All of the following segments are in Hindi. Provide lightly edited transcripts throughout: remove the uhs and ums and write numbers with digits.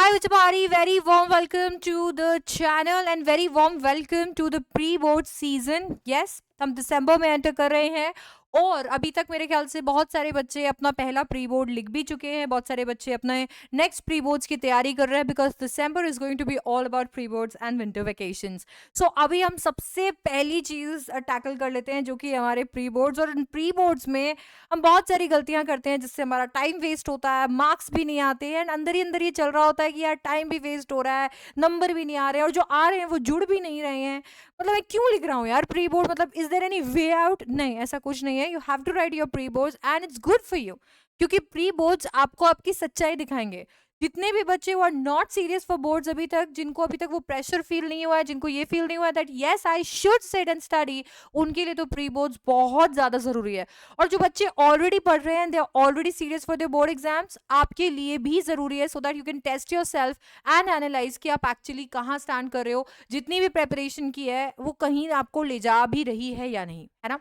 Hi Uchapari, very warm welcome to the channel and very warm welcome to the pre-board season. Yes, हम दिसंबर में एंटर कर रहे हैं और अभी तक मेरे ख्याल से बहुत सारे बच्चे अपना पहला प्री बोर्ड लिख भी चुके हैं, बहुत सारे बच्चे अपने नेक्स्ट प्री बोर्ड्स की तैयारी कर रहे हैं because December is going to be all about pre boards and winter vacations. So अभी हम सबसे पहली चीज टैकल कर लेते हैं जो कि हमारे प्री बोर्ड्स. और इन प्री बोर्ड्स में हम बहुत सारी गलतियां करते हैं जिससे हमारा टाइम वेस्ट होता है, मार्क्स भी नहीं आते हैं एंड अंदर ही अंदर ये चल रहा होता है कि यार टाइम भी वेस्ट हो रहा है, नंबर भी नहीं आ रहे हैं और जो आ रहे हैं वो जुड़ भी नहीं रहे हैं. मतलब मैं क्यों लिख रहा हूँ यार प्री बोर्ड, मतलब is there any way out? नहीं, ऐसा कुछ नहीं है. You have to write your pre boards and it's good for you, क्योंकि प्री बोर्ड्स आपको आपकी सच्चाई दिखाएंगे. जितने भी बच्चे वो are not serious for boards अभी तक, जिनको अभी तक वो प्रेशर फील नहीं हुआ है, जिनको ये फील नहीं हुआ है that yes I should sit and study, उनके लिए तो प्री बोर्ड्स बहुत ज्यादा जरूरी है. और जो बच्चे ऑलरेडी पढ़ रहे हैं, they are already serious for their board exams, आपके लिए भी जरूरी है so that you can test yourself and analyse कि आप एक्चुअली कहाँ स्टैंड कर रहे हो, जितनी भी प्रेपरेशन की है वो कहीं आपको ले जा भी रही है या नहीं, है ना.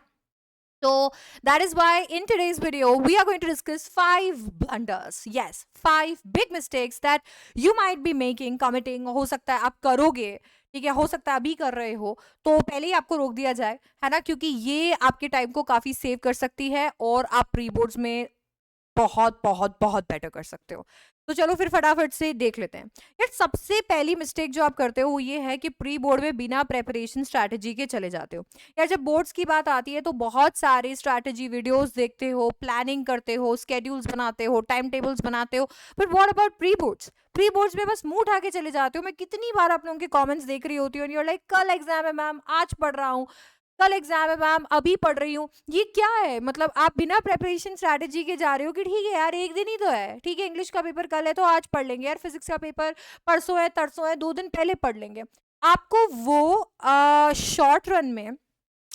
So that is why in today's video we are going to discuss 5 blunders. Yes, 5 big mistakes that you might be making, committing. हो सकता है आप करोगे, ठीक है, हो सकता है अभी कर रहे हो, तो पहले ही आपको रोक दिया जाए, है ना, क्योंकि ये आपके टाइम को काफी सेव कर सकती है और आप प्री बोर्ड्स में बहुत बहुत बहुत बेटर कर सकते हो. तो चलो फिर फटाफट से देख लेते हैं. यार सबसे पहली मिस्टेक जो आप करते हो वो ये है कि प्री बोर्ड में बिना प्रेपरेशन स्ट्रैटेजी के चले जाते हो. यार जब बोर्ड्स की बात आती है तो बहुत सारे स्ट्रैटेजी वीडियोस देखते हो, प्लानिंग करते हो, स्केड्यूल्स बनाते हो, टाइम टेबल्स बनाते हो, but what about pre boards? Pre boards में बस मुंह उठा के चले जाते हो. मैं कितनी बार आप लोगों के कमेंट्स देख रही होती हूँ, लाइक कल एग्जाम है मैम, आज पढ़ रहा हूँ, कल एग्जाम है मैम, अभी पढ़ रही हूँ. ये क्या है? मतलब आप बिना प्रेपरेशन स्ट्रैटेजी के जा रहे हो कि ठीक है यार एक दिन ही तो है, ठीक है इंग्लिश का पेपर कल है तो आज पढ़ लेंगे, यार फिजिक्स का पेपर परसों है तरसों है, 2 दिन पहले पढ़ लेंगे. आपको वो शॉर्ट रन में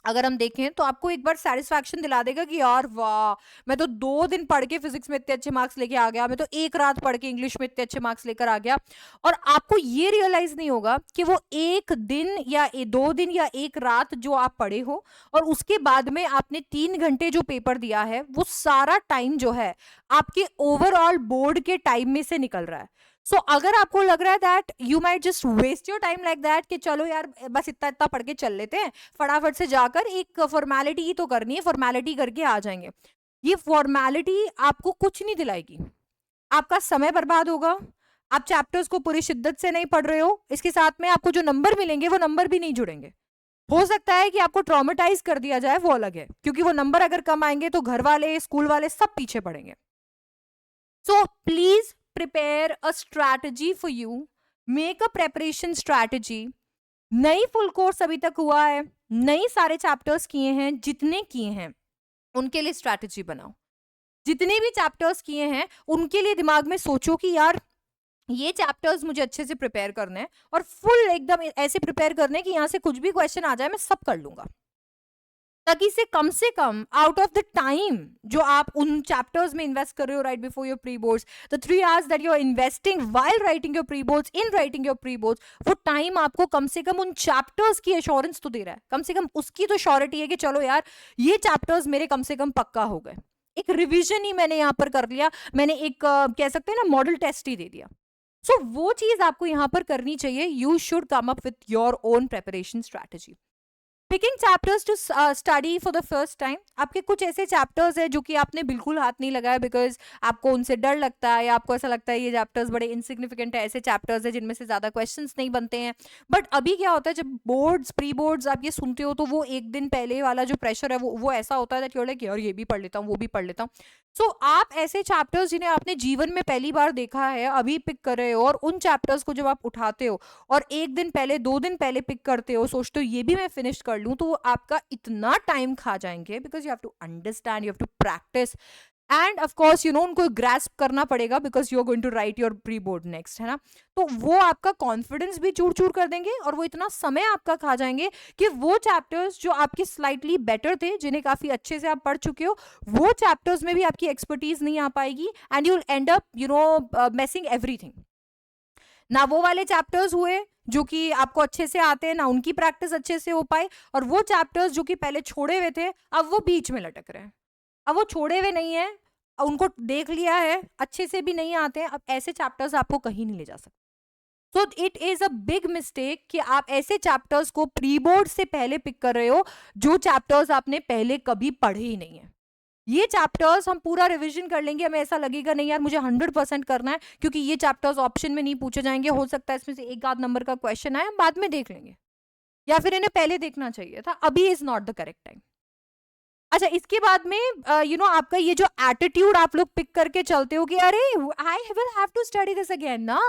अगर हम देखें तो आपको एक बार सेटिस्फैक्शन दिला देगा कि यार वाह, मैं तो 2 दिन पढ़ के फिजिक्स में इतने अच्छे मार्क्स लेके आ गया, मैं तो एक रात पढ़ के इंग्लिश में इतने अच्छे मार्क्स लेकर आ गया. और आपको ये रियलाइज नहीं होगा कि वो एक दिन या 2 दिन या एक रात जो आप पढ़े हो और उसके बाद में आपने 3 घंटे जो पेपर दिया है, वो सारा टाइम जो है आपके ओवरऑल बोर्ड के टाइम में से निकल रहा है. सो अगर आपको लग रहा है that you might just waste your time like that कि चलो यार बस इतना इतना पढ़ के चल लेते हैं, फटाफट से जाकर एक फॉर्मेलिटी ही तो करनी है, फॉर्मेलिटी करके आ जाएंगे. ये फॉर्मेलिटी आपको कुछ नहीं दिलाएगी, आपका समय बर्बाद होगा, आप चैप्टर्स को पूरी शिद्दत से नहीं पढ़ रहे हो, इसके साथ में आपको जो नंबर मिलेंगे वो नंबर भी नहीं जुड़ेंगे. हो सकता है कि आपको ट्रॉमेटाइज कर दिया जाए, वो अलग है, क्योंकि वो नंबर अगर कम आएंगे तो घर वाले स्कूल वाले सब पीछे पड़ेंगे. So please prepare a strategy for you. Make a preparation strategy. नई फुल कोर्स अभी तक हुआ है, नई सारे चैप्टर्स किए हैं, जितने किए हैं उनके लिए स्ट्रैटेजी बनाओ. जितने भी चैप्टर्स किए हैं उनके लिए दिमाग में सोचो कि यार ये चैप्टर्स मुझे अच्छे से प्रिपेयर करने हैं और फुल एकदम ऐसे प्रिपेयर करने कि यहां से कुछ भी क्वेश्चन आ जाए मैं सब कर लूंगा, ताकि से come out of the time जो आप उन चैप्टर्स में इन्वेस्ट कर रहे हो right before your pre boards, the 3 hours that you are investing while writing your pre boards, in writing your pre boards, वो टाइम आपको कम से कम उन चैप्टर्स की एश्योरेंस तो दे रहा है, कम से कम उसकी तो श्योरिटी है कि चलो यार ये चैप्टर्स मेरे कम से कम पक्का हो गए. एक रिविजन ही मैंने यहाँ पर कर लिया, मैंने एक कह सकते हैं ना मॉडल टेस्ट ही दे दिया. सो वो चीज आपको यहाँ पर करनी चाहिए. You should come up with your own preparation strategy. Picking chapters to study for the first time. आपके कुछ ऐसे चैप्टर्स है जो कि आपने बिल्कुल हाथ नहीं लगाया बिकॉज आपको उनसे डर लगता है या आपको ऐसा लगता है ये चैप्टर्स बड़े इनसिग्निफिकेंट है, ऐसे चैप्टर्स है जिनमें से ज्यादा क्वेश्चंस नहीं बनते हैं. बट अभी क्या होता है जब बोर्ड्स प्री बोर्ड्स आप ये सुनते हो तो वो एक दिन पहले वाला जो प्रेशर है वो ऐसा होता है दैट यूर लाइक यार ये भी पढ़ लेता हूँ वो भी पढ़ लेता हूँ. सो आप ऐसे चैप्टर्स जिन्हें आपने जीवन में पहली बार देखा है अभी पिक कर रहे हो और उन चैप्टर्स को जब आप उठाते हो और एक दिन पहले 2 दिन पहले पिक करते हो, सोचते हो ये भी मैं फिनिश कर लूं, तो वो आपका इतना टाइम खा जाएंगे because you have to understand, you have to practice and of course you know उनको ग्रास्प करना पड़ेगा because you are going to write your pre board next, है ना. तो वो आपका कॉन्फिडेंस भी चूर चूर कर देंगे और वो इतना समय आपका खा जाएंगे कि वो चैप्टर्स जो आपके स्लाइटली बेटर थे, जिन्हें काफी अच्छे से आप पढ़ चुके हो, वो चैप्टर्स में भी आपकी एक्सपर्टीज नहीं आ पाएगी and you will end up you know messing everything. ना वो वाले चैप्टर्स हुए जो कि आपको अच्छे से आते हैं, ना उनकी प्रैक्टिस अच्छे से हो पाए, और वो चैप्टर्स जो कि पहले छोड़े हुए थे अब वो बीच में लटक रहे हैं. अब वो छोड़े हुए नहीं है, उनको देख लिया है, अच्छे से भी नहीं आते हैं, अब ऐसे चैप्टर्स आपको कहीं नहीं ले जा सकते। So it is a big mistake कि आप ऐसे चैप्टर्स को प्री बोर्ड से पहले पिक कर रहे हो जो चैप्टर्स आपने पहले कभी पढ़े ही नहीं है। ये चैप्टर्स हम पूरा रिवीजन कर लेंगे, हमें ऐसा लगेगा नहीं यार मुझे 100% करना है, क्योंकि ये चैप्टर्स ऑप्शन में नहीं पूछे जाएंगे, हो सकता है इसमें से एक आध नंबर का क्वेश्चन आए, हम बाद में देख लेंगे, या फिर इन्हें पहले देखना चाहिए था, अभी is not the correct time. अच्छा, इसके बाद में आपका ये जो एटीट्यूड आप लोग पिक करके चलते हो कि अरे I will have to study this again ना,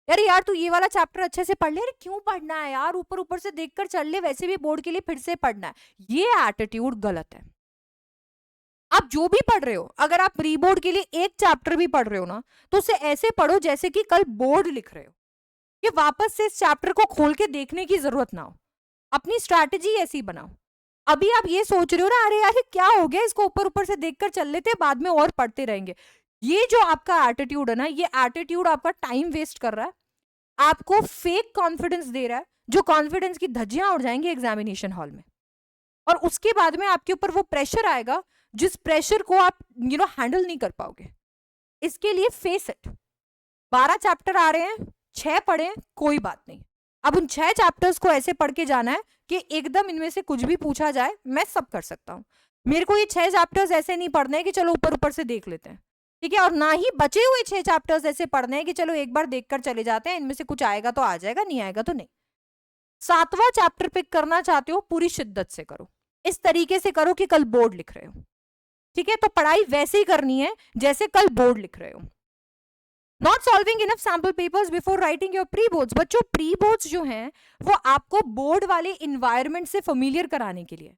अरे यार तू ये वाला चैप्टर अच्छे से पढ़ ले, अरे क्यों पढ़ना है यार, ऊपर ऊपर से देखकर चल ले, वैसे भी बोर्ड के लिए फिर से पढ़ना है, ये एटीट्यूड गलत है। आप जो भी पढ़ रहे हो, अगर आप प्री बोर्ड के लिए एक चैप्टर भी पढ़ रहे हो ना, तो उसे ऐसे पढ़ो जैसे कि कल बोर्ड लिख रहे हो, कि वापस से इस चैप्टर को खोल के देखने की जरूरत ना हो, अपनी स्ट्रैटेजी ऐसी बनाओ। अभी आप ये सोच रहे हो ना, अरे यार ये क्या हो गया, इसको ऊपर ऊपर से देखकर चल लेते, बाद में और पढ़ते रहेंगे, ये जो आपका एटीट्यूड है ना, ये एटीट्यूड आपका टाइम वेस्ट कर रहा है, आपको फेक कॉन्फिडेंस दे रहा है, जो कॉन्फिडेंस की धज्जियां उड़ जाएंगी एग्जामिनेशन हॉल में, और उसके बाद में आपके ऊपर वो प्रेशर आएगा जिस प्रेशर को आप हैंडल नहीं कर पाओगे। इसके लिए फेस इट, 12 चैप्टर आ रहे हैं, 6 पढ़े, कोई बात नहीं, अब उन 6 चैप्टर्स को ऐसे पढ़ के जाना है कि एकदम इनमें से कुछ भी पूछा जाए मैं सब कर सकता हूँ। मेरे को ये 6 चैप्टर्स ऐसे नहीं पढ़ने हैं कि चलो ऊपर ऊपर से देख लेते हैं, ठीक है, और ना ही बचे हुए 6 चैप्टर्स ऐसे पढ़ने हैं कि चलो एक बार देखकर चले जाते हैं, इनमें से कुछ आएगा तो आ जाएगा, नहीं आएगा तो नहीं। 7वां चैप्टर पिक करना चाहते हो, पूरी शिद्दत से करो, इस तरीके से करो कि कल बोर्ड लिख रहे हो, ठीक है, तो पढ़ाई वैसे ही करनी है जैसे कल बोर्ड लिख रहे हो। Not solving enough sample papers before writing your pre boards. बच्चों प्री बोर्ड्स जो हैं वो आपको बोर्ड वाले इन्वायरमेंट से फेमिलियर कराने के लिए,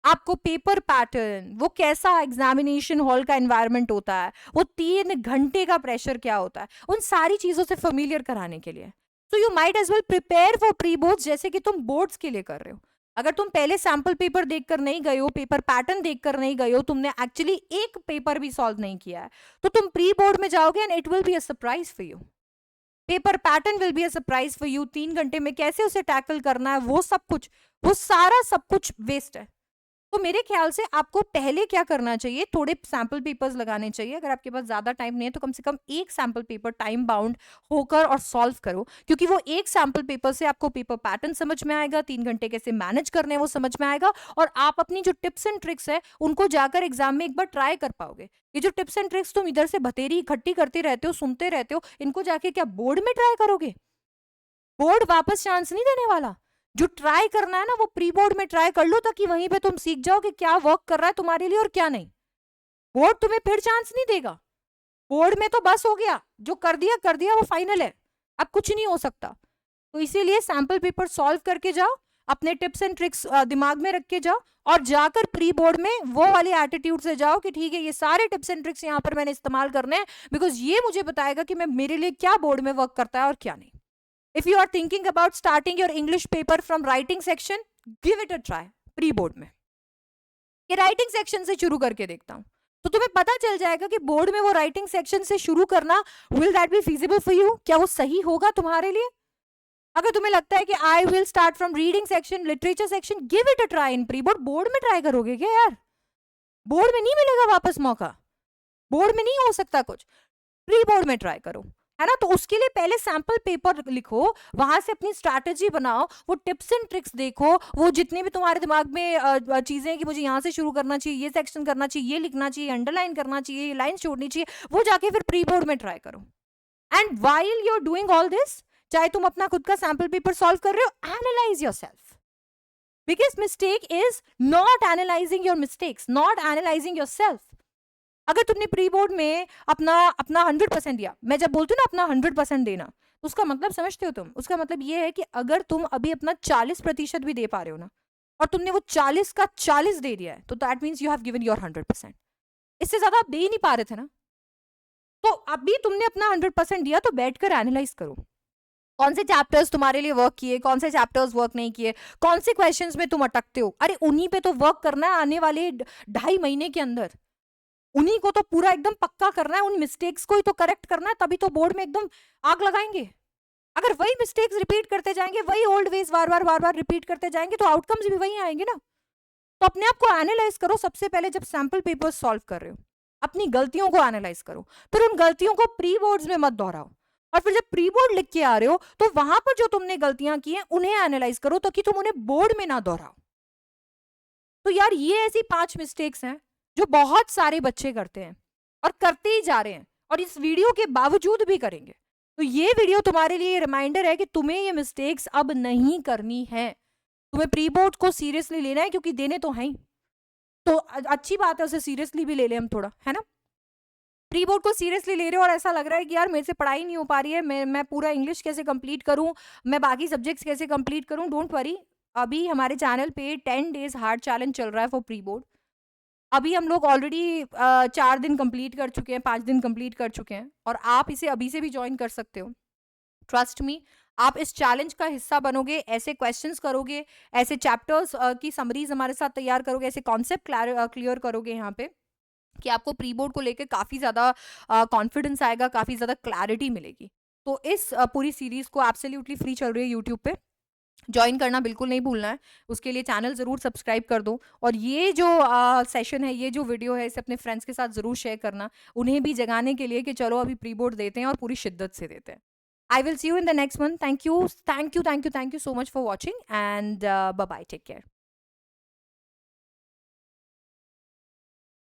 आपको पेपर पैटर्न, वो कैसा एग्जामिनेशन हॉल का एनवायरनमेंट होता है, वो 3 घंटे का प्रेशर क्या होता है, उन सारी चीजों से फेमिलियर कराने के लिए। So you might as well prepare for pre boards जैसे कि तुम बोर्ड्स के लिए कर रहे हो। अगर तुम पहले सैंपल पेपर देखकर नहीं गए हो, पेपर पैटर्न देखकर नहीं गए हो, तुमने एक्चुअली एक पेपर भी सॉल्व नहीं किया है, तो तुम प्री बोर्ड में जाओगे and it will be a surprise for you. Paper pattern will be a surprise for you, 3 घंटे में कैसे उसे टैकल करना है, वो सब कुछ, वो सारा सब कुछ वेस्ट है। तो मेरे ख्याल से आपको पहले क्या करना चाहिए, थोड़े सैंपल पेपर्स लगाने चाहिए, अगर आपके पास ज्यादा टाइम नहीं है तो कम से कम एक सैंपल पेपर टाइम बाउंड होकर और सॉल्व करो, क्योंकि वो एक सैंपल पेपर से आपको पेपर पैटर्न समझ में आएगा, 3 घंटे कैसे मैनेज करने हैं वो समझ में आएगा, और आप अपनी जो टिप्स एंड ट्रिक्स है उनको जाकर एग्जाम में एक बार ट्राई कर पाओगे। ये जो टिप्स एंड ट्रिक्स तुम इधर से बतेरी इकट्ठी करते रहते हो, सुनते रहते हो, इनको जाके क्या बोर्ड में ट्राई करोगे? बोर्ड वापस चांस नहीं देने वाला। जो ट्राई करना है ना वो प्री बोर्ड में ट्राई कर लो, ताकि वहीं पे तुम सीख जाओ कि क्या वर्क कर रहा है तुम्हारे लिए और क्या नहीं। बोर्ड तुम्हें फिर चांस नहीं देगा, बोर्ड में तो बस हो गया, जो कर दिया वो फाइनल है, अब कुछ नहीं हो सकता। तो इसीलिए सैंपल पेपर सॉल्व करके जाओ, अपने टिप्स एंड ट्रिक्स दिमाग में रख के जाओ, और जाकर प्री बोर्ड में वो वाले एटीट्यूड से जाओ कि ठीक है ये सारे टिप्स एंड ट्रिक्स यहाँ पर मैंने इस्तेमाल करने हैं, बिकॉज ये मुझे बताएगा कि मैं मेरे लिए क्या बोर्ड में वर्क करता है और क्या नहीं। If you are thinking about starting your English paper from writing section, give it a try pre-board में, कि राइटिंग सेक्शन से शुरू करके देखता हूँ, तो तुम्हें पता चल जाएगा कि बोर्ड में वो राइटिंग सेक्शन से शुरू करना, will that be feasible for you, क्या वो सही होगा तुम्हारे लिए? अगर तुम्हें लगता है कि I will start from reading section, literature section, give it a try in pre-board। Board में ट्राई करोगे क्या यार? बोर्ड में नहीं मिलेगा वापस मौका, बोर्ड में नहीं हो सकता कुछ, प्री बोर्ड में ट्राई करो, है ना। तो उसके लिए पहले सैंपल पेपर लिखो, वहां से अपनी स्ट्रैटेजी बनाओ, वो टिप्स एंड ट्रिक्स देखो, वो जितने भी तुम्हारे दिमाग में चीजें कि मुझे यहाँ से शुरू करना चाहिए, ये सेक्शन करना चाहिए, ये लिखना चाहिए, अंडरलाइन करना चाहिए, ये लाइन छोड़नी चाहिए, वो जाके फिर प्री बोर्ड में ट्राई करो। And while you are doing all this, चाहे तुम अपना खुद का सैंपल पेपर सॉल्व कर रहे हो, analyse yourself. Biggest mistake is not analysing your mistakes, not analysing yourself. अगर तुमने प्री बोर्ड में अपना 100% दिया, मैं जब बोलती हूँ ना अपना 100% देना, तो उसका मतलब समझते हो तुम? उसका मतलब ये है कि अगर तुम अभी अपना 40% भी दे पा रहे हो ना, और तुमने वो 40 का 40 दे दिया है, तो that means you have given your 100%। इससे ज्यादा आप दे ही नहीं पा रहे थे ना, तो अभी तुमने अपना 100% दिया, तो बैठकर एनालाइज करो कौन से चैप्टर्स तुम्हारे लिए वर्क किए, कौन से चैप्टर्स वर्क नहीं किए, कौन से क्वेश्चंस में तुम अटकते हो। अरे उन्हीं पे तो वर्क करना है आने वाले 2.5 महीने के अंदर, उन्हीं को तो पूरा एकदम पक्का करना है, उन मिस्टेक्स को ही तो करेक्ट करना है, तभी तो बोर्ड में एकदम आग लगाएंगे। अगर वही मिस्टेक्स रिपीट करते जाएंगे, वही ओल्ड वेज बार बार रिपीट करते जाएंगे, तो आउटकम्स भी वही आएंगे ना। तो अपने आप को एनालाइज करो सबसे पहले जब सैंपल पेपर सॉल्व कर रहे हो, अपनी गलतियों को एनालाइज करो, फिर उन गलतियों को प्री बोर्ड्स में मत दोहराओ, और फिर जब प्री बोर्ड लिख के आ रहे हो तो वहां पर जो तुमने गलतियां की हैं उन्हें एनालाइज करो ताकि तुम उन्हें बोर्ड में ना दोहराओ। तो यार ये ऐसी 5 मिस्टेक्स हैं जो बहुत सारे बच्चे करते हैं और करते ही जा रहे हैं, और इस वीडियो के बावजूद भी करेंगे। तो ये वीडियो तुम्हारे लिए रिमाइंडर है कि तुम्हें ये मिस्टेक्स अब नहीं करनी है। तुम्हें प्री बोर्ड को सीरियसली लेना है क्योंकि देने तो हैं ही, तो अच्छी बात है उसे सीरियसली भी ले लें हम थोड़ा, है ना। प्री बोर्ड को सीरियसली ले रहे हो और ऐसा लग रहा है कि यार मेरे से पढ़ाई नहीं हो पा रही है, मैं पूरा इंग्लिश कैसे कंप्लीट करूं, मैं बाकी सब्जेक्ट्स कैसे कंप्लीट करूं, डोंट वरी। अभी हमारे चैनल पे 10 डेज हार्ड चैलेंज चल रहा है फॉर प्री बोर्ड। अभी हम लोग ऑलरेडी 4 दिन कंप्लीट कर चुके हैं, 5 दिन कंप्लीट कर चुके हैं, और आप इसे अभी से भी ज्वाइन कर सकते हो। ट्रस्ट मी, आप इस चैलेंज का हिस्सा बनोगे, ऐसे क्वेश्चंस करोगे, ऐसे चैप्टर्स की समरीज हमारे साथ तैयार करोगे, ऐसे कॉन्सेप्ट क्लियर करोगे यहाँ पे, कि आपको प्री बोर्ड को लेकर काफ़ी ज़्यादा कॉन्फिडेंस आएगा, काफ़ी ज़्यादा क्लैरिटी मिलेगी। तो इस पूरी सीरीज को एब्सोल्युटली फ्री चल रही है यूट्यूब पे, ज्वाइन करना बिल्कुल नहीं भूलना है। उसके लिए चैनल ज़रूर सब्सक्राइब कर दो, और ये जो सेशन है, ये जो वीडियो है, इसे अपने फ्रेंड्स के साथ ज़रूर शेयर करना, उन्हें भी जगाने के लिए कि चलो अभी प्री बोर्ड देते हैं और पूरी शिद्दत से देते हैं। I will see you in the next one. Thank you, thank you, thank you, thank you so much for watching, and bye bye, take care.